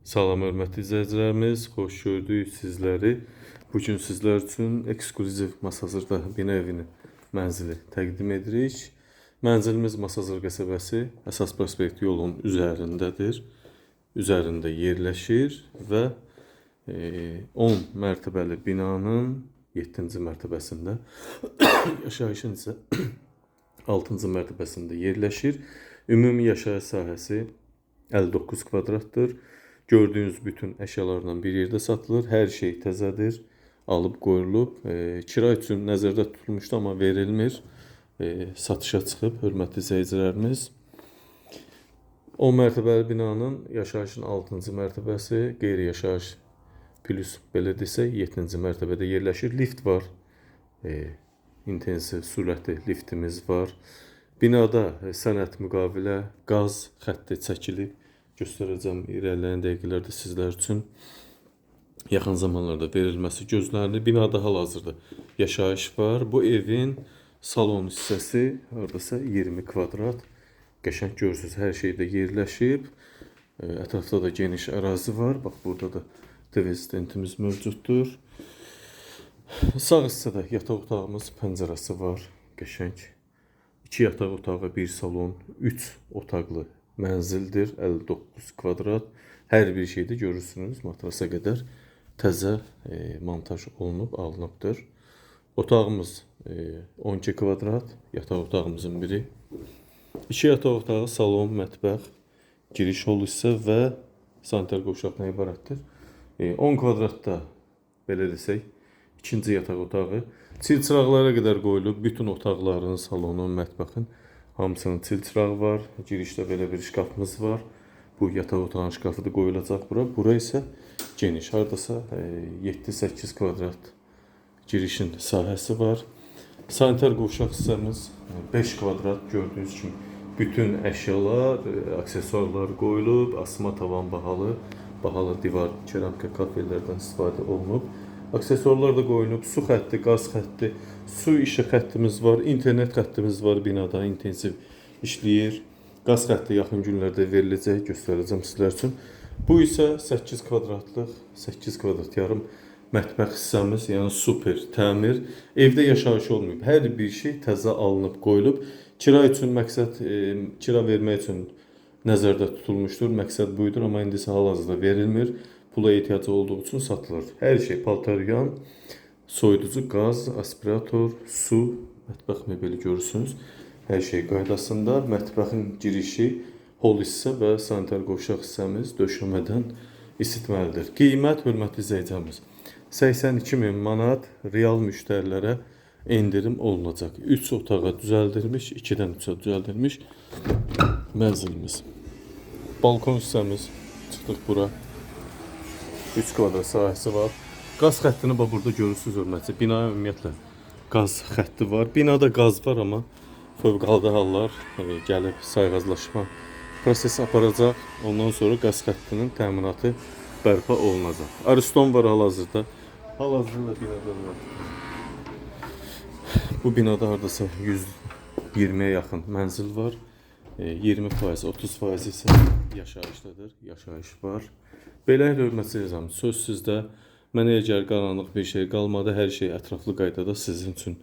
Salam hörmətli izləyicilərimiz, xoş gördük sizləri. Bugün sizlər üçün ekskluziv Masazırda bina evini mənzili təqdim edirik. Mənzilimiz Masazır qəsəbəsi əsas prospekt yolun üzərindədir. Üzərində yerləşir və 10 mərtəbəli binanın 7-ci mərtəbəsində, yaşayışın isə 6-cı mərtəbəsində yerləşir. Ümumi yaşayış sahəsi 59 kvadratdır. Gördüğünüz bütün əşyalarla bir yerdə satılır. Hər şey təzədir, alıb qoyulub. Kira üçün nəzərdə tutulmuşdu, amma verilmir. Satışa çıxıb, hörmətli izləyicilərimiz. 10 mərtəbəli binanın yaşayışın 6-cı mərtəbəsi, qeyri-yaşayış plus belə desək 7-ci mərtəbədə yerləşir. Lift var, intensiv sürətli liftimiz var. Binada sənəd müqavilə qaz xətti çəkilib. Göstərəcəm irəliləyən dəqiqələrdə sizlər üçün. Yaxın zamanlarda verilməsi gözlənilir. Binada hal-hazırda yaşayış var. Bu evin salon hissəsi hardasa 20 kvadrat. Qəşəng görürsünüz, hər şey də yerləşib. Ətrafda da geniş ərazi var. Bax, burada da rezidentimiz mövcuddur. Sağ hissədə yataq otağımız, pəncərəsi var. Qəşəng. 2 yataq otağı, 1 salon, 3 otaqlı mənzildir, 59 kvadrat. Hər bir şeydə görürsünüz, matrasa qədər təzə montaj olunub, alınıbdır. Otağımız 12 kvadrat, yataq otağımızın biri. 2 yataq otağı, salon, mətbəx, giriş hol hissə və sanitar qovşaq ibarətdir. 10 kvadratda, belə desək, ikinci yataq otağı. Çil çıraqlara qədər qoyulub, bütün otaqların, salonun, mətbəxin hamısının çil çırağı var. Girişdə belə bir şkafımız var. Bu yataq otağın şkafı da qoyulacaq bura. Bura isə geniş, hardasa 7-8 kvadrat girişin sahəsi var. Sanitar qovşaq hissəmiz 5 kvadrat, gördüyünüz kimi bütün əşyalar, aksesuarlar qoyulub, asma tavan bahalı divar, keramika kafellərdən istifadə olunub. Aksesuarlar da qoyulub, su xətti, qaz xətti, su işıq xəttimiz var, internet xəttimiz var, binada intensiv işləyir. Qaz xətti yaxın günlərdə veriləcək, göstərəcəm sizlər üçün. Bu isə 8 kvadratlıq, 8 kvadrat yarım mətbəx hissəmiz, yəni super təmir. Evdə yaşayış olmayıb, hər bir şey təzə alınıb, qoyulub. Kira üçün məqsəd, kira vermək üçün nəzərdə tutulmuşdur. Məqsəd buydur, amma indi isə hal-hazırda verilmir. Pula ehtiyacı olduğu üçün satılır. Hər şey paltaryan, soyuducu, qaz, aspirator, su, mətbəx mebeli görürsünüz. Hər şey qaydasında. Mətbəxin girişi, hol hissə və sanitar qovşaq hissəmiz döşəmədən isitməlidir. Qiymət, hörmətli izləyicimiz, 82.000 manat real müştərilərə endirim olunacaq. 3 otağa düzəldilmiş, 2-dən 3-ə düzəldilmiş mənzilimiz. Balkon hissəmiz, çıxdıq bura. 3 kvadrat sahəsi var. Qaz xəttini burada görürsünüz, hörmətli. Binaya ümumiyyətlə qaz xətti var. Binada qaz var, amma fövqəladə hallar gəlib sayğaclaşma prosesi aparacaq. Ondan sonra qaz xəttinin təminatı bərpa olunacaq. Ariston var hal-hazırda. Hal-hazırda binada var. Bu binada hardasa 120'ye yaxın mənzil var. 20%, 30% isə yaşayışdadır. Yaşayış var. Belə hörmətli izləyicilər, söz sizdə. Mənə əgər qaranlıq bir şey qalmadı, hər şey ətraflı qaydada sizin üçün,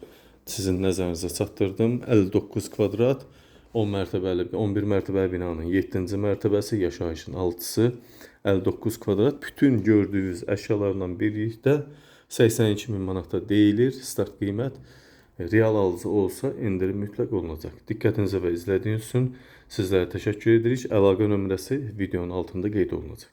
sizin nəzərinizə çatdırdım. 59 kvadrat, 10 mərtəbəli, 11 mərtəbəli binanın 7-ci mərtəbəsi, yaşayışın 6-sı, 59 kvadrat. Bütün gördüyünüz əşyalarla birlikdə 82.000 manata deyilir start qiymət. Real alıcı olsa endirim mütləq olunacaq. Diqqətinizə və izlədiyiniz üçün sizlərə təşəkkür edirik. Əlaqə nömrəsi videonun altında qeyd olunacaq.